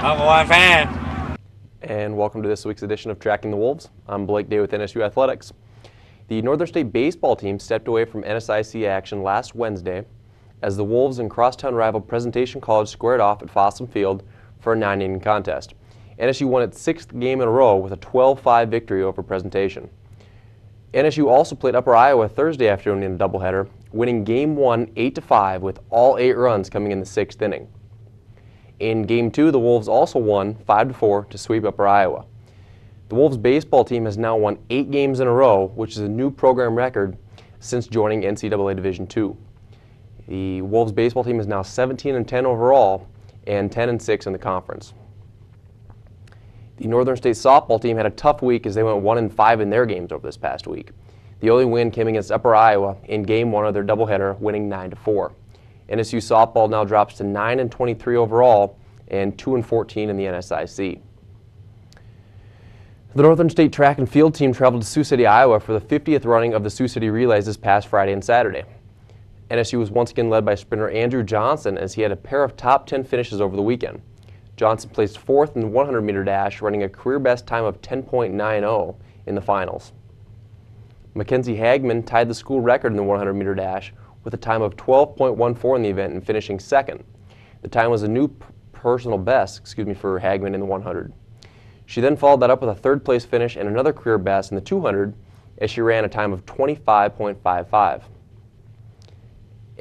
I'm a fan. And welcome to this week's edition of Tracking the Wolves. I'm Blake Day with NSU Athletics. The Northern State baseball team stepped away from NSIC action last Wednesday as the Wolves and crosstown rival Presentation College squared off at Fossum Field for a 9-inning contest. NSU won its 6th game in a row with a 12-5 victory over Presentation. NSU also played Upper Iowa Thursday afternoon in a doubleheader, winning Game 1 8-5 with all 8 runs coming in the 6th inning. In Game 2, the Wolves also won 5-4 to sweep Upper Iowa. The Wolves baseball team has now won 8 games in a row, which is a new program record since joining NCAA Division II. The Wolves baseball team is now 17-10 overall and 10-6 in the conference. The Northern State softball team had a tough week as they went 1-5 in their games over this past week. The only win came against Upper Iowa in Game 1 of their doubleheader, winning 9-4. NSU softball now drops to 9-23 overall and 2-14 in the NSIC. The Northern State track and field team traveled to Sioux City, Iowa for the 50th running of the Sioux City Relays this past Friday and Saturday. NSU was once again led by sprinter Andrew Johnson as he had a pair of top 10 finishes over the weekend. Johnson placed 4th in the 100-meter dash, running a career-best time of 10.90 in the finals. Mackenzie Hagman tied the school record in the 100-meter dash with a time of 12.14 in the event and finishing 2nd. The time was a new personal best for Hagman in the 100. She then followed that up with a 3rd-place finish and another career best in the 200 as she ran a time of 25.55.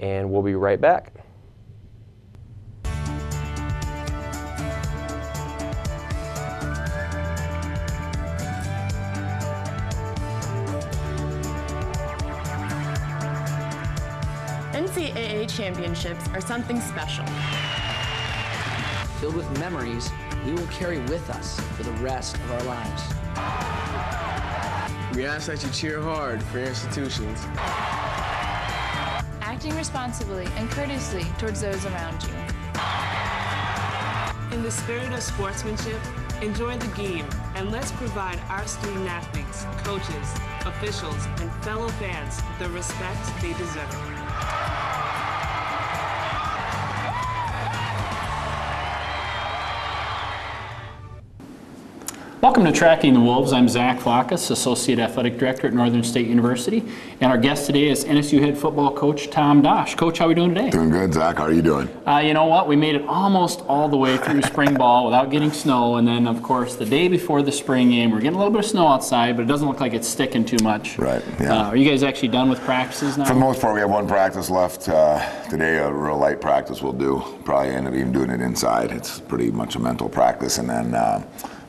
And we'll be right back. NCAA championships are something special. Filled with memories we will carry with us for the rest of our lives. We ask that you cheer hard for your institutions. Acting responsibly and courteously towards those around you. In the spirit of sportsmanship, enjoy the game and let's provide our student athletes, coaches, officials, and fellow fans the respect they deserve. Welcome to Tracking the Wolves. I'm Zach Flackus, Associate Athletic Director at Northern State University, and our guest today is NSU head football coach Tom Dosch. Coach, how are we doing today? Doing good, Zach. How are you doing? You know what? We made it almost all the way through spring ball without getting snow, and then, of course, the day before the spring game, we're getting a little bit of snow outside, but it doesn't look like it's sticking too much. Right, yeah. Are you guys actually done with practices now? For the most part, we have one practice left. Today, a real light practice we'll do. Probably end up even doing it inside. It's pretty much a mental practice, and then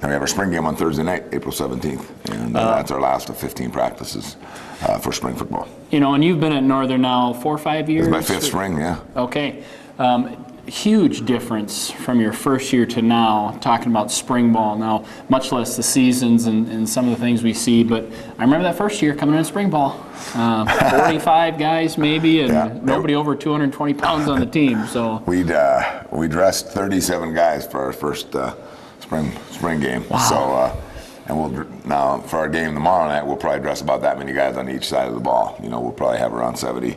we have our spring game on Thursday night, April 17th, and that's our last of 15 practices for spring football. You know, and you've been at Northern now 4 or 5 years? It's my 5th spring, yeah. Okay. Huge difference from your first year to now, talking about spring ball now, much less the seasons and some of the things we see, but I remember that first year coming in spring ball. 45 guys maybe, and nobody over 220 pounds on the team. So we dressed 37 guys for our first spring game. Wow. So and now for our game tomorrow night, we'll probably dress about that many guys on each side of the ball. You know, we'll probably have around 70.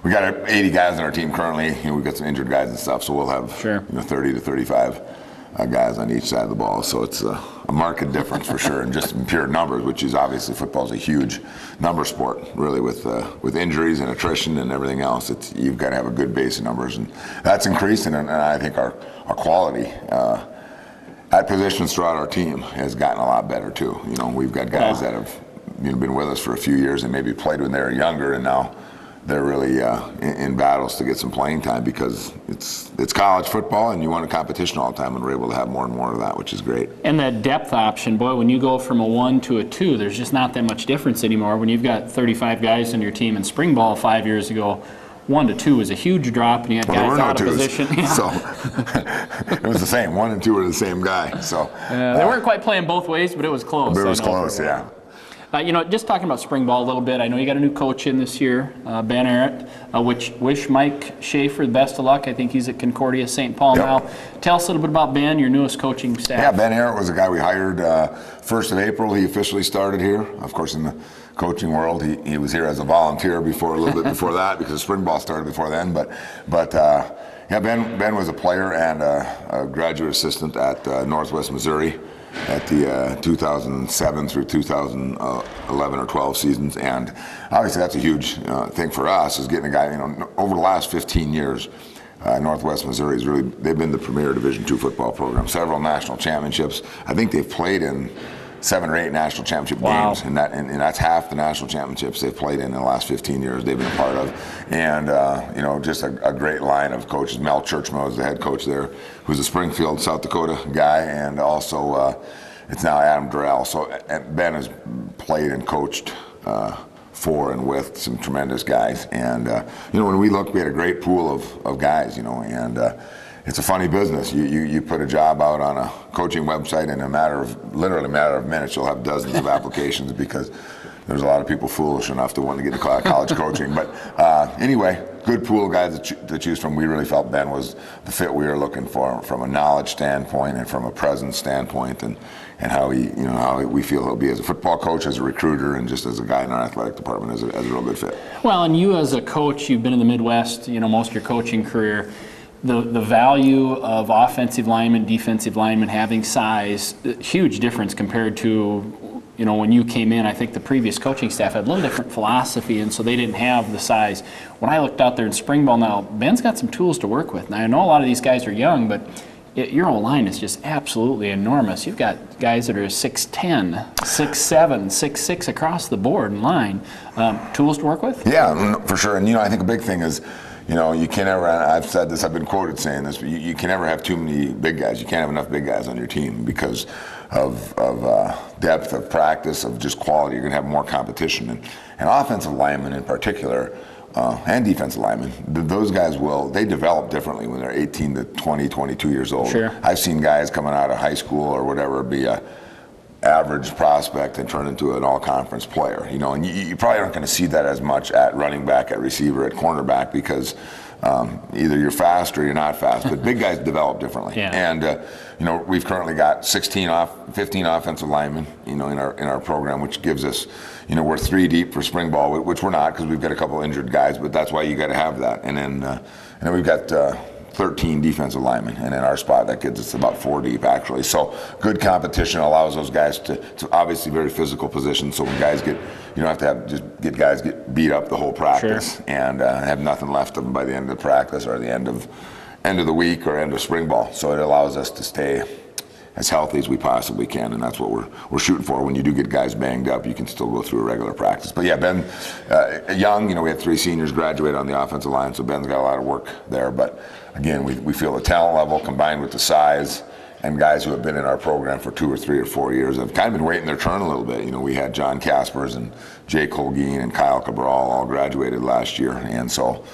We got 80 guys on our team currently. You know, we've got some injured guys and stuff, so we'll have 30 to 35 guys on each side of the ball. So it's a marked difference for sure, and just in pure numbers, which is obviously football's a huge number sport, really, with injuries and attrition and everything else. You've got to have a good base of numbers, and that's increasing. And I think our quality at positions throughout our team has gotten a lot better too. You know, we've got guys that have been with us for a few years and maybe played when they were younger, and now they're really in battles to get some playing time because it's college football and you want a competition all the time, and we're able to have more and more of that, which is great. And that depth option, boy, when you go from a 1 to a 2, there's just not that much difference anymore. When you've got 35 guys in your team in spring ball 5 years ago, 1 to 2 was a huge drop, and you had guys out of position. So it was the same. 1 and 2 were the same guy. So they weren't quite playing both ways, but it was close. But it was close, yeah. Just talking about spring ball a little bit, I know you got a new coach in this year, Ben Arrett, which wish Mike Schaefer the best of luck. I think he's at Concordia St. Paul now. Tell us a little bit about Ben, your newest coaching staff. Yeah, Ben Arrett was a guy we hired 1st of April. He officially started here. Of course, in the coaching world, he was here as a volunteer a little bit before that, because spring ball started before then. But Ben was a player and a graduate assistant at Northwest Missouri at the 2007 through 2011 or 12 seasons, and obviously that's a huge thing for us, is getting a guy, over the last 15 years, Northwest Missouri is they've been the premier Division II football program, several national championships. I think they've played in 7 or 8 national championship games, and that's half the national championships they've played in the last 15 years they've been a part of. And just a great line of coaches. Mel Churchman was the head coach there, who's a Springfield, South Dakota guy, and also it's now Adam Durrell. So Ben has played and coached for and with some tremendous guys. And when we looked, we had a great pool of guys, and it's a funny business. You put a job out on a coaching website, in literally a matter of minutes, you'll have dozens of applications, because there's a lot of people foolish enough to want to get into college coaching. But anyway, good pool of guys to choose from. We really felt Ben was the fit we were looking for, from a knowledge standpoint and from a presence standpoint, and how how we feel he'll be as a football coach, as a recruiter, and just as a guy in our athletic department as a real good fit. Well, and you as a coach, you've been in the Midwest, most of your coaching career. The value of offensive linemen, defensive linemen having size, huge difference compared to, when you came in. I think the previous coaching staff had a little different philosophy, and so they didn't have the size. When I looked out there in spring ball now, Ben's got some tools to work with. Now, I know a lot of these guys are young, but your O-line is just absolutely enormous. You've got guys that are 6'10", 6'7", 6'6" across the board in line. Tools to work with? Yeah, for sure. And, I think a big thing is, you can never, I've said this, I've been quoted saying this, but you can never have too many big guys. You can't have enough big guys on your team because of depth of practice, of just quality. You're going to have more competition. And offensive linemen in particular, and defensive linemen, those guys they develop differently when they're 18 to 20, 22 years old. Sure. I've seen guys coming out of high school or whatever be a average prospect and turn into an all-conference player, and you probably aren't going to see that as much at running back, at receiver, at cornerback, because either you're fast or you're not fast. But big guys develop differently. Yeah. And we've currently got 15 offensive linemen, in our program, which gives us, we're 3 deep for spring ball, which we're not, because we've got a couple injured guys, but that's why you got to have that. And then we've got 13 defensive linemen, and in our spot that gets us about 4 deep actually. So good competition allows those guys to obviously very physical positions. So when guys you don't have to get guys get beat up the whole practice. Sure. And have nothing left of them by the end of the practice or the end of the week or end of spring ball. So it allows us to stay as healthy as we possibly can, and that's what we're shooting for. When you do get guys banged up, you can still go through a regular practice. But yeah, Ben, young, we had 3 seniors graduate on the offensive line, so Ben's got a lot of work there. But again, we feel the talent level combined with the size, and guys who have been in our program for 2 or 3 or 4 years have kind of been waiting their turn a little bit. We had John Caspers and Jay Colgene and Kyle Cabral all graduated last year, and so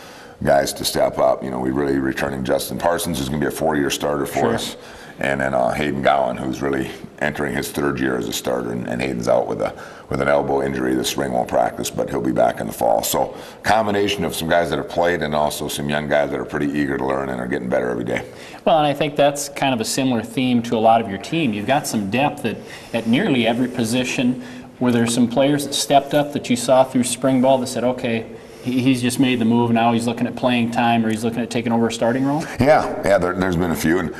guys to step up. We're really returning Justin Parsons, who's going to be a 4-year starter for us. And then Hayden Gowan, who's really entering his 3rd year as a starter, and Hayden's out with an elbow injury this spring, won't practice, but he'll be back in the fall. So combination of some guys that have played and also some young guys that are pretty eager to learn and are getting better every day. Well, and I think that's kind of a similar theme to a lot of your team. You've got some depth at nearly every position. Were there some players that stepped up that you saw through spring ball that said, okay, he's just made the move, now he's looking at playing time, or he's looking at taking over a starting role? Yeah, there's been a few. And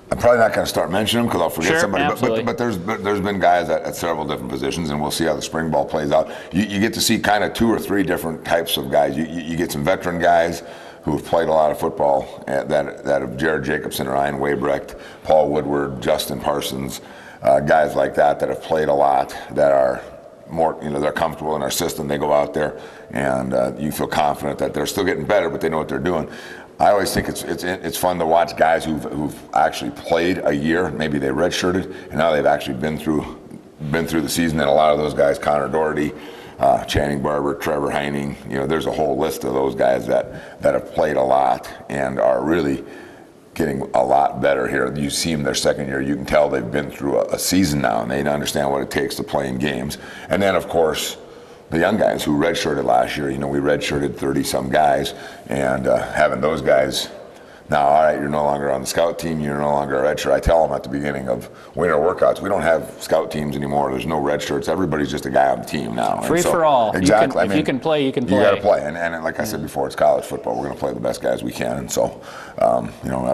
I'm probably not going to start mentioning them because I'll forget somebody. Absolutely. But there's been guys at several different positions, and we'll see how the spring ball plays out. You get to see kind of 2 or 3 different types of guys. You get some veteran guys who have played a lot of football, that of Jared Jacobson, Ryan Waybrecht, Paul Woodward, Justin Parsons, guys like that have played a lot, that are more, they're comfortable in our system. They go out there, and you feel confident that they're still getting better, but they know what they're doing. I always think it's fun to watch guys who've actually played a year. Maybe they redshirted, and now they've actually been through the season. And a lot of those guys, Connor Doherty, Channing Barber, Trevor Heining, there's a whole list of those guys that have played a lot and are really getting a lot better here. You see them their second year, you can tell they've been through a season now, and they understand what it takes to play in games. And then, of course, the young guys who redshirted last year, we redshirted 30-some guys, and having those guys now, all right, you're no longer on the scout team, you're no longer a redshirt. I tell them at the beginning of winter workouts, we don't have scout teams anymore. There's no red shirts. Everybody's just a guy on the team now. Free for all. Exactly. If you can play, you can play. You got to play. And like I said before, it's college football. We're going to play the best guys we can. And so,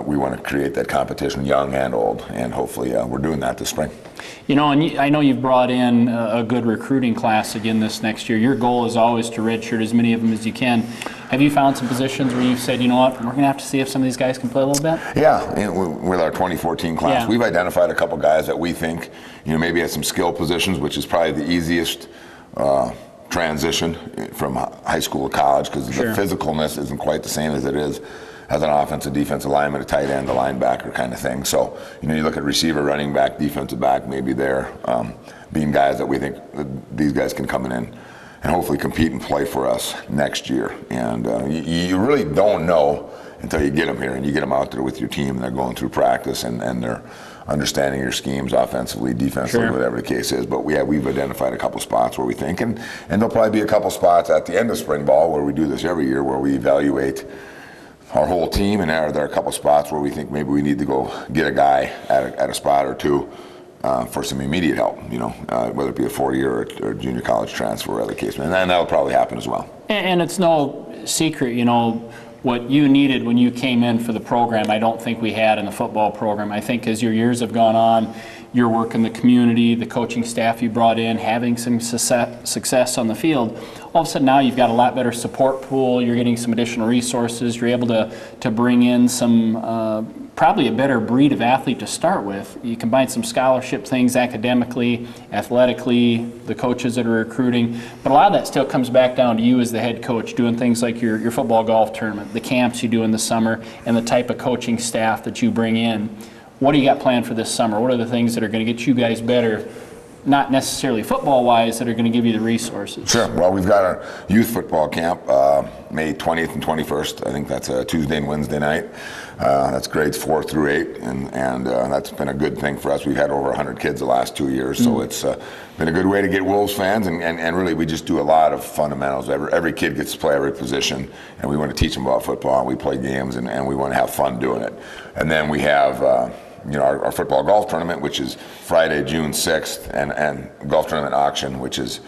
we want to create that competition, young and old. And hopefully we're doing that this spring. And I know you've brought in a good recruiting class again this next year. Your goal is always to redshirt as many of them as you can. Have you found some positions where you've said, we're going to have to see if some of these guys can play a little bit? Yeah, with our 2014 class, we've identified a couple guys that we think, maybe at some skill positions, which is probably the easiest transition from high school to college, because the physicalness isn't quite the same as it is as an offensive, defensive lineman, a tight end, a linebacker kind of thing. So, you look at receiver, running back, defensive back, maybe they're being guys that we think that these guys can come in and hopefully compete and play for us next year. And you really don't know until you get them here and you get them out there with your team and they're going through practice and they're understanding your schemes offensively, defensively, whatever the case is. But we've identified a couple spots where we think, and there'll probably be a couple spots at the end of spring ball where we do this every year, where we evaluate our whole team, and there are a couple spots where we think maybe we need to go get a guy at a spot or two for some immediate help, whether it be a 4-year or junior college transfer or other case. And that'll probably happen as well. And it's no secret, what you needed when you came in for the program, I don't think we had in the football program. I think as your years have gone on, your work in the community, the coaching staff you brought in, having some success on the field, all of a sudden now you've got a lot better support pool, you're getting some additional resources, you're able to bring in some probably a better breed of athlete to start with. You combine some scholarship things academically, athletically, the coaches that are recruiting, but a lot of that still comes back down to you as the head coach, doing things like your football golf tournament, the camps you do in the summer, and the type of coaching staff that you bring in. What do you got planned for this summer? What are the things that are going to get you guys better, not necessarily football-wise, that are going to give you the resources? Sure. Well, we've got our youth football camp May 20th and 21st. I think that's a Tuesday and Wednesday night. That's grades 4 through 8, and that's been a good thing for us. We've had over 100 kids the last 2 years, so it's been a good way to get Wolves fans, and really we just do a lot of fundamentals. Every kid gets to play every position, and we want to teach them about football, and we play games, and we want to have fun doing it. And then we have our football golf tournament, which is Friday, June 6th, and golf tournament auction, which is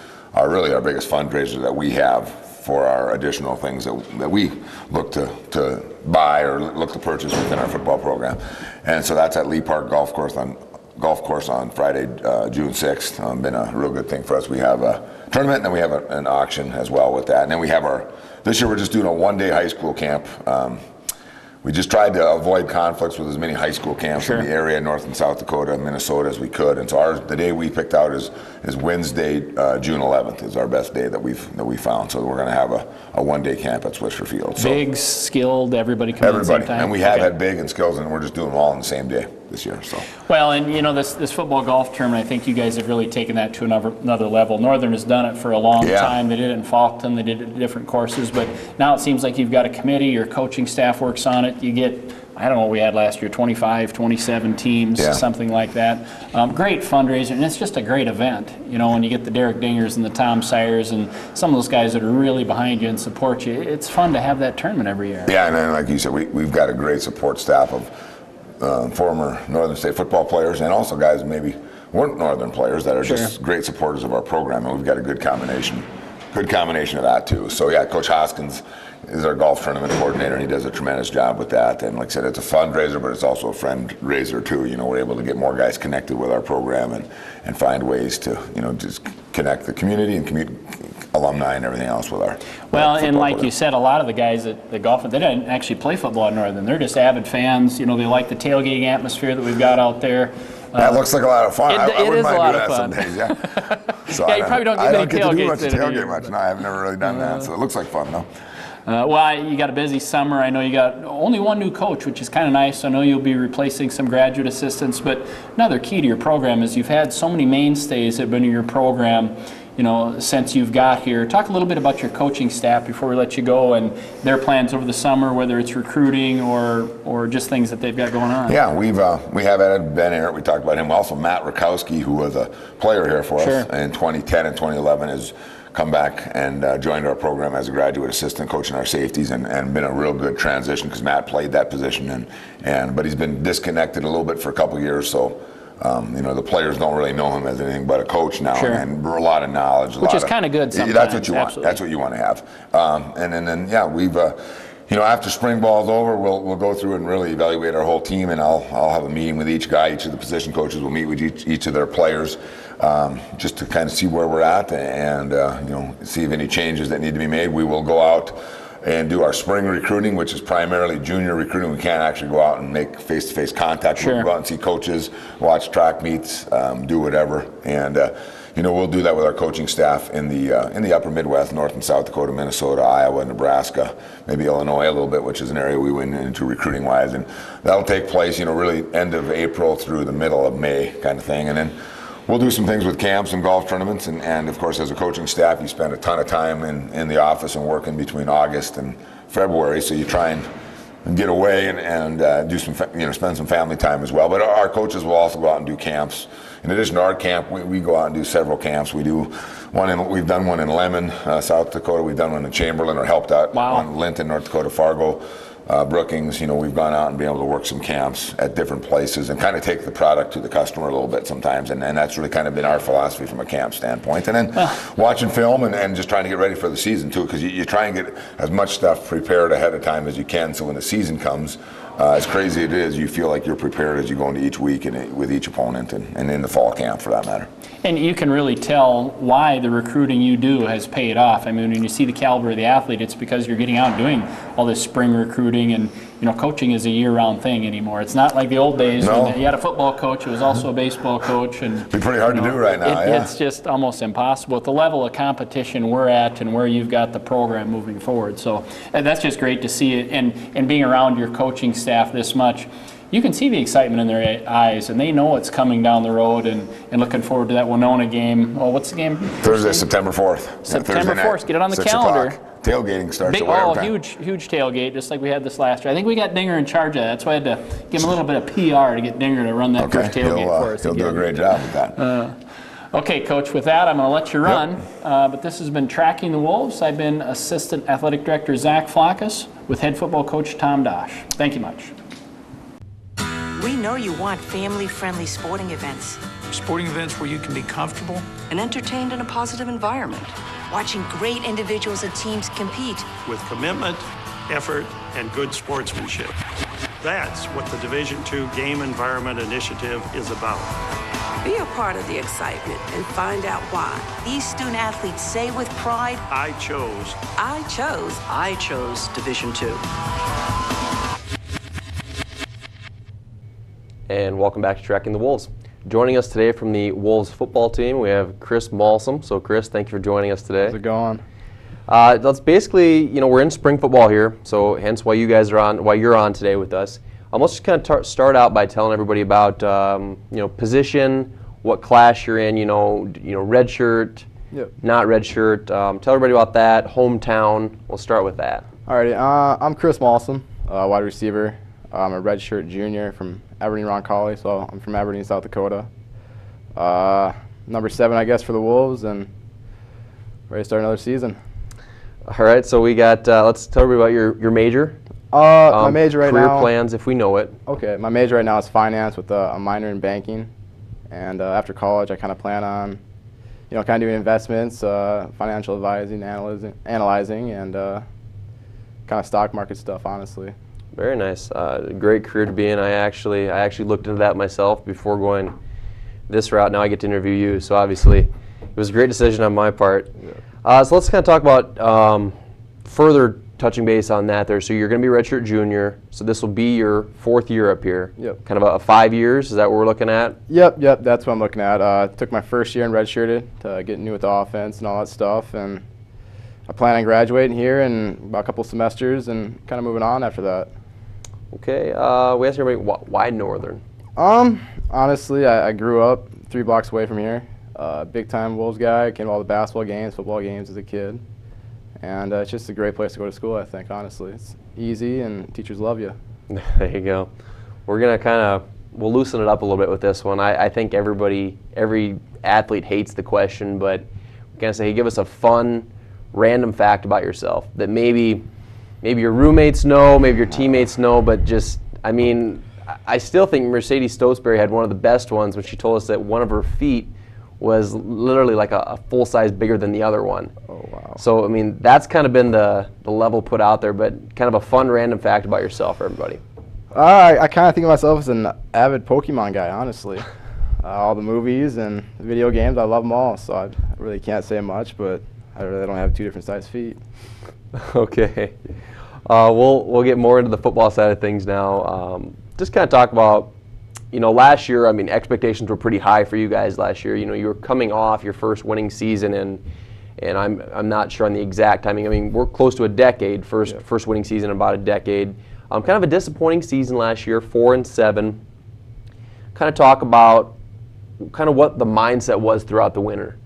really our biggest fundraiser that we have for our additional things that we look to buy or look to purchase within our football program. And so that's at Lee Park Golf Course on Friday, June 6th. Been a real good thing for us. We have a tournament, and then we have an auction as well with that. And then we have this year we're just doing a one-day high school camp. We just tried to avoid conflicts with as many high school camps in the area, North and South Dakota and Minnesota, as we could. And so the day we picked out is Wednesday, June 11th is our best day that we found. So we're going to have a one-day camp at Swisher Field. So big, skilled, everybody coming at the same time? And we have had big and skills, and we're just doing them all on the same day this year. So. Well, and this football golf tournament, I think you guys have really taken that to another level. Northern has done it for a long time. They did it in Faulkton, they did it at different courses, but now it seems like you've got a committee, your coaching staff works on it. You get, I don't know what we had last year, 25, 27 teams, something like that. Great fundraiser, and it's just a great event. When you get the Derek Dingers and the Tom Sayers and some of those guys that are really behind you and support you, it's fun to have that tournament every year. Yeah, and then, like you said, we've got a great support staff of former Northern State football players, and also guys maybe weren't Northern players that are just great supporters of our program, and we've got a good combination of that too. So yeah, Coach Hoskins is our golf tournament coordinator, and he does a tremendous job with that. And like I said, it's a fundraiser, but it's also a friend raiser too. We're able to get more guys connected with our program and find ways to just connect the community and alumni and everything else with our and like you said, a lot of the guys that golf, they didn't actually play football at Northern. They're just avid fans. They like the tailgating atmosphere that we've got out there. That looks like a lot of fun. I It wouldn't is a mind lot doing of that fun. some days, yeah. So Yeah, you probably don't get many to do tailgates much in a tailgate year, much. but- No, I've never really done that, so it looks like fun, though. Well, you got a busy summer. I know you got only one new coach, which is kind of nice. I know you'll be replacing some graduate assistants, but another key to your program is you've had so many mainstays that have been in your program, you know, since you've got here. Talk a little bit about your coaching staff before we let you go and their plans over the summer, whether it's recruiting or just things that they've got going on. Yeah, we have had Ben here. We talked about him. Also, Matt Rakowski, who was a player here for us in 2010 and 2011, has come back and joined our program as a graduate assistant, coaching our safeties, and been a real good transition because Matt played that position, but he's been disconnected a little bit for a couple of years, so. You know, the players don't really know him as anything but a coach now, and a lot of knowledge. Which is kind of good sometimes. That's what you want. Absolutely. That's what you want to have. And then yeah, we've, you know, after spring ball's over, we'll go through and really evaluate our whole team, and I'll have a meeting with each guy. Each of the position coaches will meet with each of their players, just to kind of see where we're at and you know, see if any changes that need to be made. We will go out and do our spring recruiting, which is primarily junior recruiting. We can't actually go out and make face-to-face contact. We'll go out and see coaches, watch track meets, do whatever, and you know, we'll do that with our coaching staff in the upper Midwest, North and South Dakota, Minnesota, Iowa, Nebraska, maybe Illinois a little bit, which is an area we went into recruiting-wise, and that'll take place, you know, really end of April through the middle of May kind of thing, and then we'll do some things with camps and golf tournaments, and of course, as a coaching staff, you spend a ton of time in the office and working between August and February, so you try and get away and do some, you know, spend some family time as well. But our coaches will also go out and do camps. In addition to our camp, we go out and do several camps. We've done one in Lemon, South Dakota. We've done one in Chamberlain, or helped out on Linton, North Dakota, Fargo. Brookings, you know, we've gone out and been able to work some camps at different places and kind of take the product to the customer a little bit sometimes, and that's really kind of been our philosophy from a camp standpoint. And then watching film and just trying to get ready for the season too, because you try and get as much stuff prepared ahead of time as you can, so when the season comes, as crazy it is, you feel like you're prepared as you go into each week and with each opponent and in the fall camp for that matter. And you can really tell why the recruiting you do has paid off. I mean, when you see the caliber of the athlete, it's because you're getting out and doing all this spring recruiting, and you know, coaching is a year-round thing anymore. It's not like the old days when you had a football coach who was also a baseball coach, and it'd be pretty hard to do right now. It's just almost impossible at the level of competition we're at and where you've got the program moving forward. So that's just great to see it, and being around your coaching staff this much. You can see the excitement in their eyes, and they know what's coming down the road, and looking forward to that Winona game. Oh, what's the game? Thursday, September 4th. September 4th. Get it on the calendar. Tailgating starts at whatever time. Huge tailgate, just like we had this last year. I think we got Dinger in charge of that. That's why I had to give him a little bit of PR to get Dinger to run that first tailgate for us. He'll do a great job with that. Okay, Coach, with that, I'm going to let you run. But this has been Tracking the Wolves. I've been Assistant Athletic Director Zach Flackus with Head Football Coach Tom Dosh. Thank you much. We know you want family-friendly sporting events. Sporting events where you can be comfortable and entertained in a positive environment. Watching great individuals and teams compete. With commitment, effort, and good sportsmanship. That's what the Division II Game Environment Initiative is about. Be a part of the excitement and find out why. These student athletes say with pride, I chose Division II. And welcome back to Tracking the Wolves. Joining us today from the Wolves football team, we have Chris Malsom. So Chris, thank you for joining us today. How's it going? That's basically, you know, we're in spring football here, so hence why you're on today with us. Let's just kind of start out by telling everybody about, you know, position, what class you're in, you know, red shirt, not red shirt. Tell everybody about that, hometown. We'll start with that. Alrighty, I'm Chris Malsom, wide receiver. I'm a red shirt junior from Aberdeen Roncalli, so I'm from Aberdeen, South Dakota. Number 7, I guess, for the Wolves, and ready to start another season. All right, so we got, let's tell everybody about your major. My major right now. Career plans, if we know it. Okay, my major right now is finance with a minor in banking, and after college, I kind of plan on, you know, kind of doing investments, financial advising, analyzing, and kind of stock market stuff, honestly. Very nice. Great career to be in. I actually looked into that myself before going this route. Now I get to interview you, so obviously it was a great decision on my part. So let's kind of talk about further touching base on that there. So you're going to be redshirt junior. So this will be your 4th year up here. Yep. Kind of a 5 years. Is that what we're looking at? Yep. That's what I'm looking at. Took my first year in redshirted to get new with the offense and all that stuff, and I plan on graduating here in about a couple semesters and kind of moving on after that. Okay. We asked everybody why Northern. Honestly, I grew up 3 blocks away from here. Big time Wolves guy. Came to all the basketball games, football games as a kid. And it's just a great place to go to school, I think, honestly. It's easy and teachers love you. There you go. We're going to we'll loosen it up a little bit with this one. I think every athlete hates the question, but we're going to say, hey, give us a fun, random fact about yourself that maybe your roommates know, maybe your teammates know, but just, I mean, I still think Mercedes Stotesbury had one of the best ones when she told us that one of her feet was literally like a full size bigger than the other one. Oh, wow. So, I mean, that's kind of been the level put out there, but kind of a fun random fact about yourself for everybody. I kind of think of myself as an avid Pokemon guy, honestly. All the movies and video games, I love them all, so I really can't say much, but I really don't have 2 different size feet. Okay. We'll get more into the football side of things now. Just kind of talk about, last year, I mean, expectations were pretty high for you guys last year. You were coming off your first winning season, and I'm not sure on the exact timing. I mean, we're close to a decade, first winning season in about a decade. Kind of a disappointing season last year, 4-7. Kind of talk about kind of what the mindset was throughout the winter.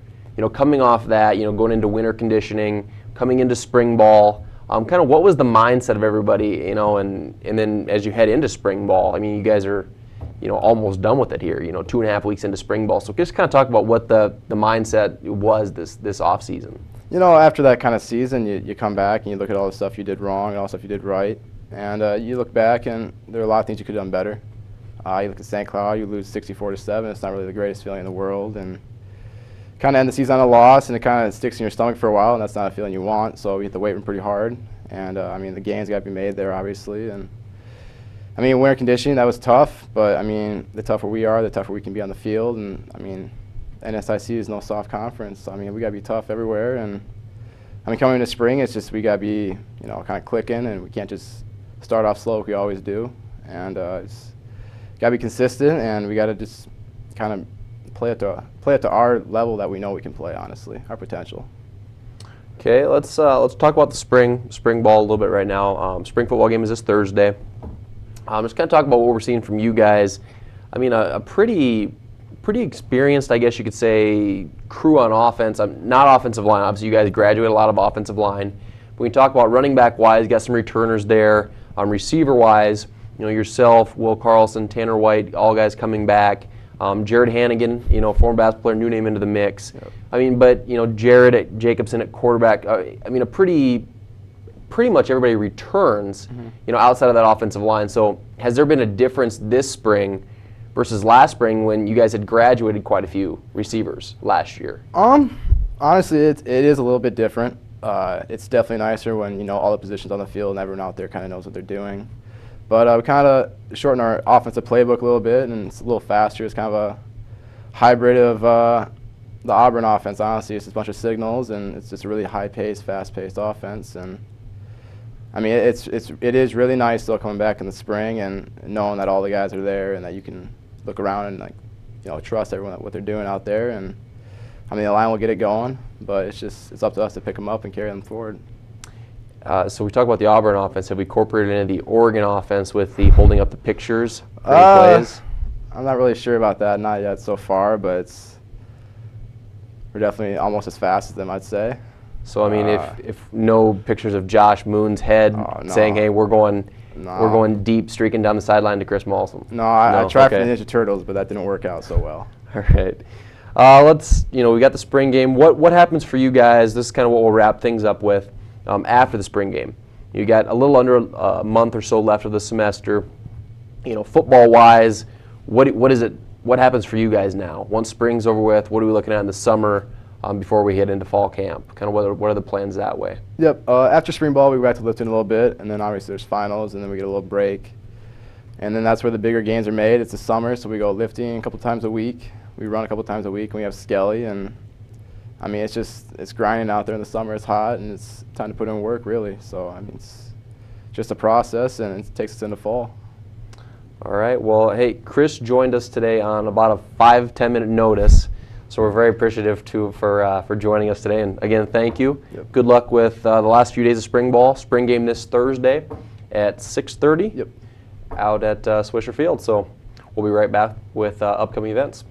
Coming off that, going into winter conditioning, coming into spring ball. Kind of what was the mindset of everybody, and then as you head into spring ball, I mean, you guys are, almost done with it here, 2.5 weeks into spring ball. So just kind of talk about what the mindset was this off season. After that kind of season, you come back and you look at all the stuff you did wrong and all the stuff you did right. And you look back and there are a lot of things you could have done better. You look at St. Cloud, you lose 64-7. It's not really the greatest feeling in the world. And kind of end the season on a loss, and it kind of sticks in your stomach for a while, and that's not a feeling you want. So we hit the weight room pretty hard. And I mean, the gains got to be made there, obviously. And I mean, winter conditioning, that was tough, but I mean, the tougher we are, the tougher we can be on the field. And I mean, NSIC is no soft conference. So, I mean, we got to be tough everywhere. And I mean, coming into spring, it's just we got to be, kind of clicking, and we can't just start off slow like we always do. And it's got to be consistent, and we got to just kind of play it to our level that we know we can play, honestly, our potential. Okay, let's talk about the spring ball a little bit right now. Spring football game is this Thursday. Just kind of talk about what we're seeing from you guys. I mean, a pretty experienced, I guess you could say, crew on offense. Not offensive line. Obviously, you guys graduate a lot of offensive line. But we talk about running back wise, got some returners there. Receiver wise, yourself, Will Carlson, Tanner White, all guys coming back. Jared Hannigan, former basketball player, new name into the mix. Yep. I mean, but Jared Jacobson at quarterback. I mean, pretty much everybody returns, outside of that offensive line. So has there been a difference this spring versus last spring when you guys had graduated quite a few receivers last year? Honestly, it is a little bit different. It's definitely nicer when all the positions on the field and everyone out there kind of knows what they're doing. But we kind of shortened our offensive playbook a little bit, and it's a little faster. It's kind of a hybrid of the Auburn offense. Honestly, it's just a bunch of signals, and it's just a really high-paced, fast-paced offense. And I mean, it is really nice still coming back in the spring and knowing that all the guys are there and that you can look around and trust everyone what they're doing out there. And I mean, the line will get it going, but it's up to us to pick them up and carry them forward. So we talk about the Auburn offense. Have we incorporated into the Oregon offense with the holding up the pictures for any plays? I'm not really sure about that, not yet so far, but we're definitely almost as fast as them, I'd say. So I mean, if no pictures of Josh Moon's head saying, "Hey, we're going deep, streaking down the sideline to Chris Malsom." No, I tried for the Ninja Turtles, but that didn't work out so well. All right. We got the spring game. What happens for you guys? This is kind of what we'll wrap things up with after the spring game. You got a little under a month or so left of the semester. Football-wise, what happens for you guys now? Once spring's over with, what are we looking at in the summer before we head into fall camp? Kind of what are the plans that way? Yep. After spring ball, we go back to lifting a little bit, and then obviously there's finals, and then we get a little break. And then that's where the bigger gains are made. It's the summer, so we go lifting a couple times a week. We run a couple times a week, and we have Skelly. And I mean, it's grinding out there in the summer. It's hot, and it's time to put in work, really. So, I mean, it's just a process, and it takes us into fall. All right. Well, hey, Chris joined us today on about a 5-10 minute notice, so we're very appreciative for joining us today. And again, thank you. Yep. Good luck with the last few days of spring ball. Spring game this Thursday at 6:30. Yep. Out at Swisher Field. So we'll be right back with upcoming events.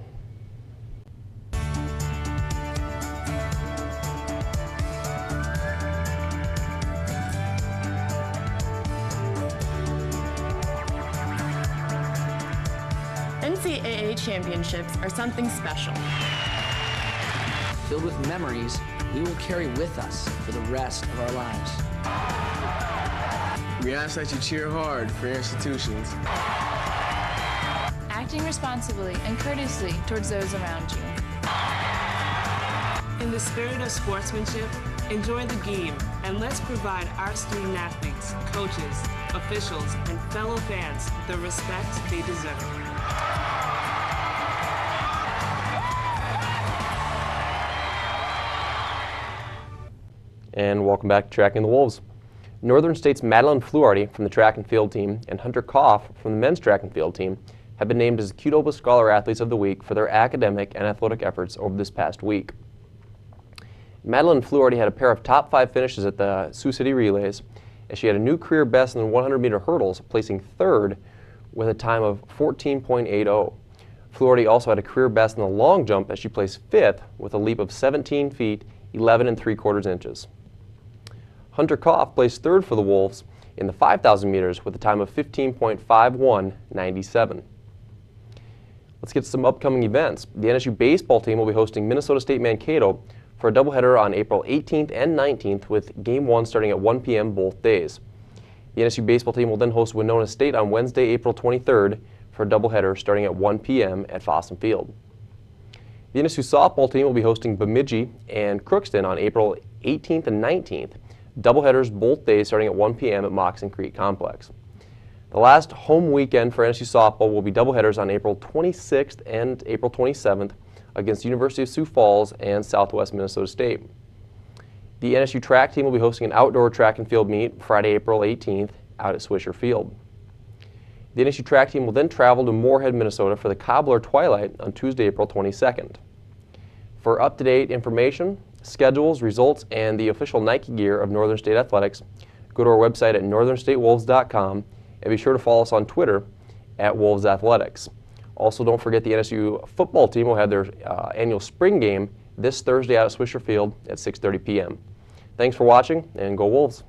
NCAA championships are something special. Filled with memories we will carry with us for the rest of our lives. We ask that you cheer hard for your institutions. Acting responsibly and courteously towards those around you. In the spirit of sportsmanship, enjoy the game, and let's provide our student athletes, coaches, officials, and fellow fans the respect they deserve. And welcome back to Tracking the Wolves. Northern State's Madeline Fluharty from the track and field team and Hunter Koff from the men's track and field team have been named as Qdoba Scholar Athletes of the Week for their academic and athletic efforts over this past week. Madeline Fluharty had a pair of top 5 finishes at the Sioux City Relays, as she had a new career best in the 100-meter hurdles, placing 3rd with a time of 14.80. Fluharty also had a career best in the long jump, as she placed 5th with a leap of 17 feet, 11 3/4 inches. Hunter Koff placed 3rd for the Wolves in the 5,000 meters with a time of 15.5197. Let's get to some upcoming events. The NSU baseball team will be hosting Minnesota State Mankato for a doubleheader on April 18th and 19th, with Game 1 starting at 1 p.m. both days. The NSU baseball team will then host Winona State on Wednesday, April 23rd for a doubleheader starting at 1 p.m. at Fossum Field. The NSU softball team will be hosting Bemidji and Crookston on April 18th and 19th. Doubleheaders both days starting at 1 p.m. at Moxon Creek Complex. The last home weekend for NSU softball will be doubleheaders on April 26th and April 27th against University of Sioux Falls and Southwest Minnesota State. The NSU track team will be hosting an outdoor track and field meet Friday, April 18th out at Swisher Field. The NSU track team will then travel to Moorhead, Minnesota for the Cobbler Twilight on Tuesday, April 22nd. For up-to-date information, schedules, results, and the official Nike gear of Northern State Athletics, go to our website at northernstatewolves.com and be sure to follow us on Twitter at Wolves Athletics. Also, don't forget the NSU football team will have their annual spring game this Thursday out at Swisher Field at 6:30 p.m. Thanks for watching, and go Wolves!